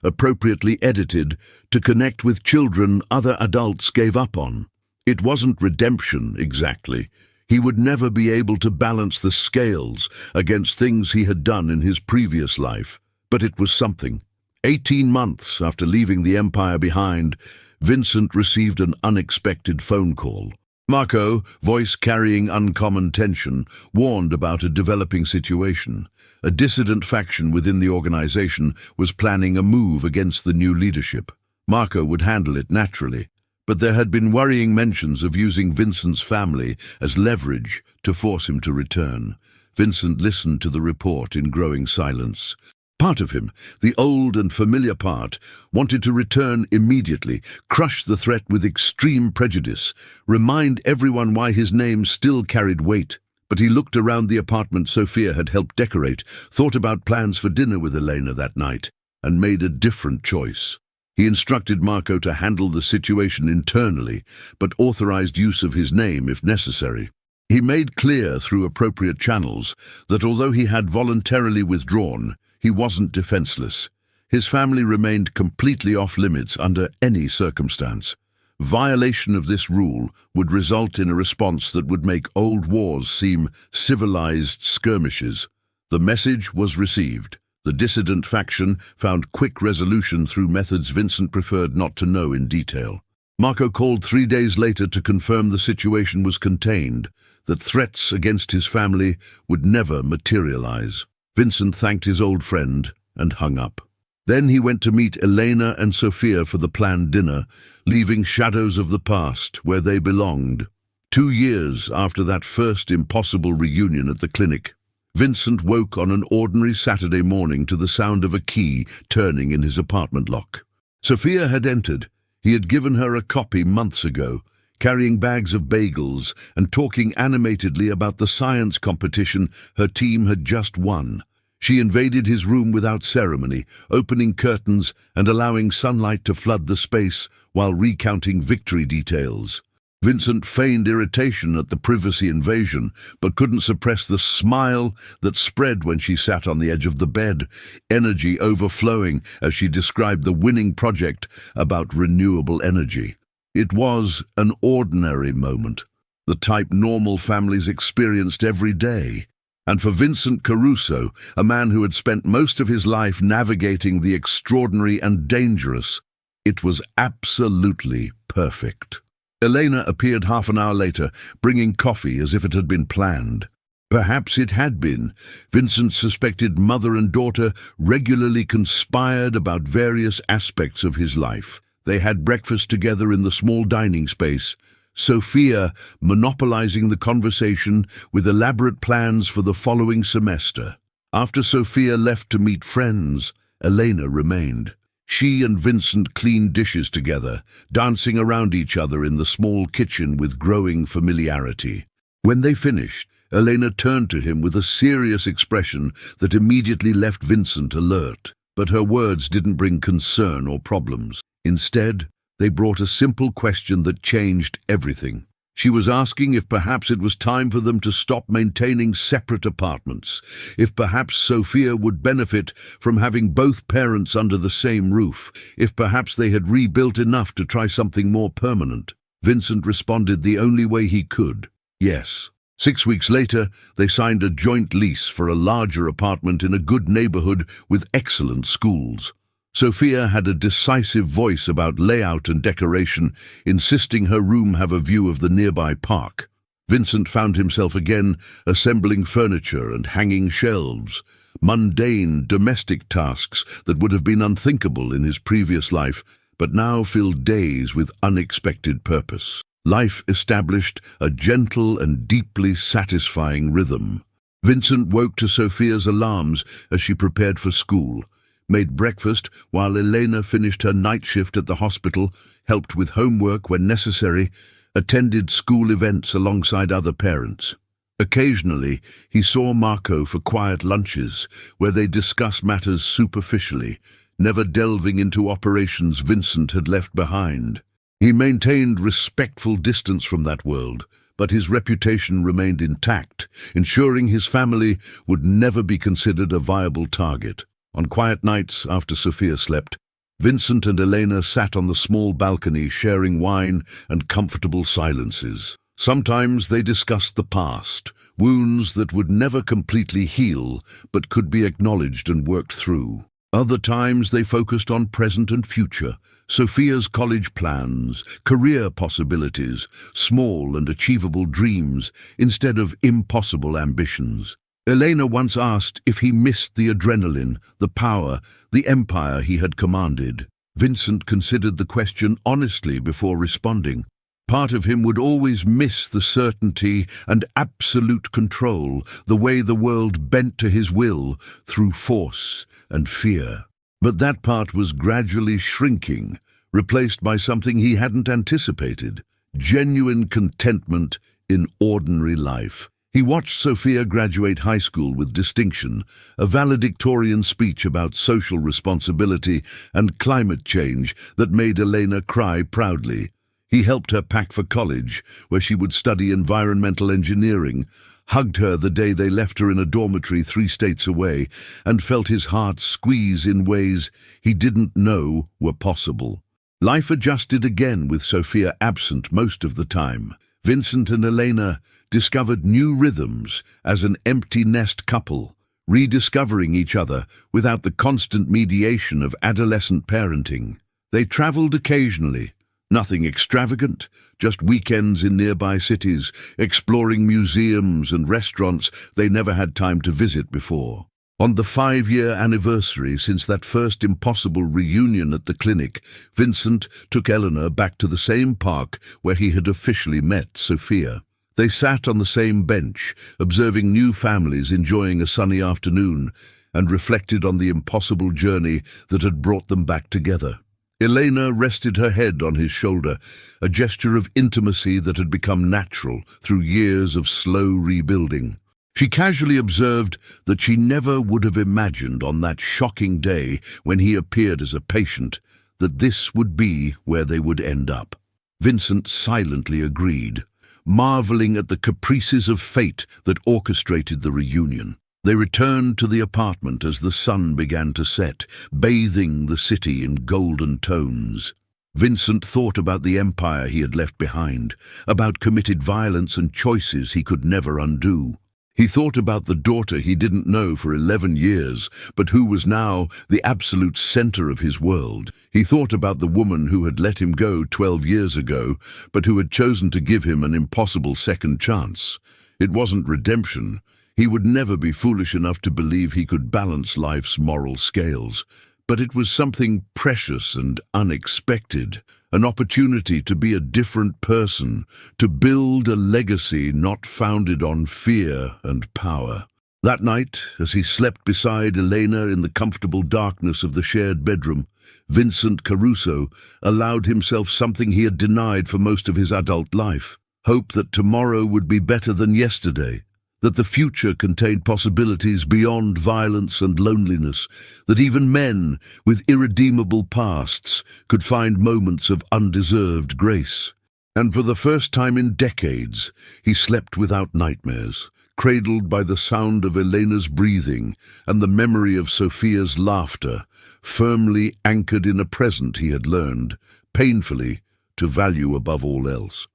appropriately edited, to connect with children other adults gave up on. It wasn't redemption, exactly. He would never be able to balance the scales against things he had done in his previous life, but it was something. 18 months after leaving the empire behind, Vincent received an unexpected phone call. Marco, voice carrying uncommon tension, warned about a developing situation. A dissident faction within the organization was planning a move against the new leadership. Marco would handle it naturally, but there had been worrying mentions of using Vincent's family as leverage to force him to return. Vincent listened to the report in growing silence. Part of him, the old and familiar part, wanted to return immediately, crush the threat with extreme prejudice, remind everyone why his name still carried weight. But he looked around the apartment Sophia had helped decorate, thought about plans for dinner with Elena that night, and made a different choice. He instructed Marco to handle the situation internally, but authorized use of his name if necessary. He made clear through appropriate channels that although he had voluntarily withdrawn, he wasn't defenseless. His family remained completely off-limits under any circumstance. Violation of this rule would result in a response that would make old wars seem civilized skirmishes. The message was received. The dissident faction found quick resolution through methods Vincent preferred not to know in detail. Marco called 3 days later to confirm the situation was contained, that threats against his family would never materialize. Vincent thanked his old friend and hung up. Then he went to meet Elena and Sophia for the planned dinner, leaving shadows of the past where they belonged. 2 years after that first impossible reunion at the clinic, Vincent woke on an ordinary Saturday morning to the sound of a key turning in his apartment lock. Sophia had entered. He had given her a copy months ago, carrying bags of bagels and talking animatedly about the science competition her team had just won. She invaded his room without ceremony, opening curtains and allowing sunlight to flood the space while recounting victory details. Vincent feigned irritation at the privacy invasion, but couldn't suppress the smile that spread when she sat on the edge of the bed, energy overflowing as she described the winning project about renewable energy. It was an ordinary moment, the type normal families experienced every day. And for Vincent Caruso, a man who had spent most of his life navigating the extraordinary and dangerous, it was absolutely perfect. Elena appeared half an hour later, bringing coffee as if it had been planned. Perhaps it had been. Vincent suspected mother and daughter regularly conspired about various aspects of his life. They had breakfast together in the small dining space, Sophia monopolizing the conversation with elaborate plans for the following semester. After Sophia left to meet friends, Elena remained. She and Vincent cleaned dishes together, dancing around each other in the small kitchen with growing familiarity. When they finished, Elena turned to him with a serious expression that immediately left Vincent alert. But her words didn't bring concern or problems. Instead, they brought a simple question that changed everything. She was asking if perhaps it was time for them to stop maintaining separate apartments, if perhaps Sophia would benefit from having both parents under the same roof, if perhaps they had rebuilt enough to try something more permanent. Vincent responded the only way he could, yes. 6 weeks later, they signed a joint lease for a larger apartment in a good neighborhood with excellent schools. Sophia had a decisive voice about layout and decoration, insisting her room have a view of the nearby park. Vincent found himself again assembling furniture and hanging shelves, mundane domestic tasks that would have been unthinkable in his previous life, but now filled days with unexpected purpose. Life established a gentle and deeply satisfying rhythm. Vincent woke to Sophia's alarms as she prepared for school. made breakfast while Elena finished her night shift at the hospital, helped with homework when necessary, attended school events alongside other parents. Occasionally, he saw Marco for quiet lunches, where they discussed matters superficially, never delving into operations Vincent had left behind. He maintained respectful distance from that world, but his reputation remained intact, ensuring his family would never be considered a viable target. On quiet nights after Sophia slept, Vincent and Elena sat on the small balcony sharing wine and comfortable silences. Sometimes they discussed the past, wounds that would never completely heal but could be acknowledged and worked through. Other times they focused on present and future, Sophia's college plans, career possibilities, small and achievable dreams instead of impossible ambitions. Elena once asked if he missed the adrenaline, the power, the empire he had commanded. Vincent considered the question honestly before responding. Part of him would always miss the certainty and absolute control, the way the world bent to his will through force and fear. But that part was gradually shrinking, replaced by something he hadn't anticipated: genuine contentment in ordinary life. He watched Sophia graduate high school with distinction, a valedictorian speech about social responsibility and climate change that made Elena cry proudly. He helped her pack for college, where she would study environmental engineering, hugged her the day they left her in a dormitory 3 states away, and felt his heart squeeze in ways he didn't know were possible. Life adjusted again with Sophia absent most of the time. Vincent and Elena discovered new rhythms as an empty nest couple, rediscovering each other without the constant mediation of adolescent parenting. They traveled occasionally, nothing extravagant, just weekends in nearby cities, exploring museums and restaurants they never had time to visit before. On the 5-year anniversary since that first impossible reunion at the clinic, Vincent took Eleanor back to the same park where he had officially met Sophia. They sat on the same bench, observing new families enjoying a sunny afternoon, and reflected on the impossible journey that had brought them back together. Elena rested her head on his shoulder, a gesture of intimacy that had become natural through years of slow rebuilding. She casually observed that she never would have imagined on that shocking day when he appeared as a patient that this would be where they would end up. Vincent silently agreed, marveling at the caprices of fate that orchestrated the reunion. They returned to the apartment as the sun began to set, bathing the city in golden tones. Vincent thought about the empire he had left behind, about committed violence and choices he could never undo. He thought about the daughter he didn't know for 11 years, but who was now the absolute center of his world. He thought about the woman who had let him go 12 years ago, but who had chosen to give him an impossible second chance. It wasn't redemption. He would never be foolish enough to believe he could balance life's moral scales. But it was something precious and unexpected, an opportunity to be a different person, to build a legacy not founded on fear and power. That night, as he slept beside Elena in the comfortable darkness of the shared bedroom, Vincent Caruso allowed himself something he had denied for most of his adult life: hope that tomorrow would be better than yesterday, that the future contained possibilities beyond violence and loneliness, that even men with irredeemable pasts could find moments of undeserved grace. And for the first time in decades, he slept without nightmares, cradled by the sound of Elena's breathing and the memory of Sophia's laughter, firmly anchored in a present he had learned, painfully, to value above all else.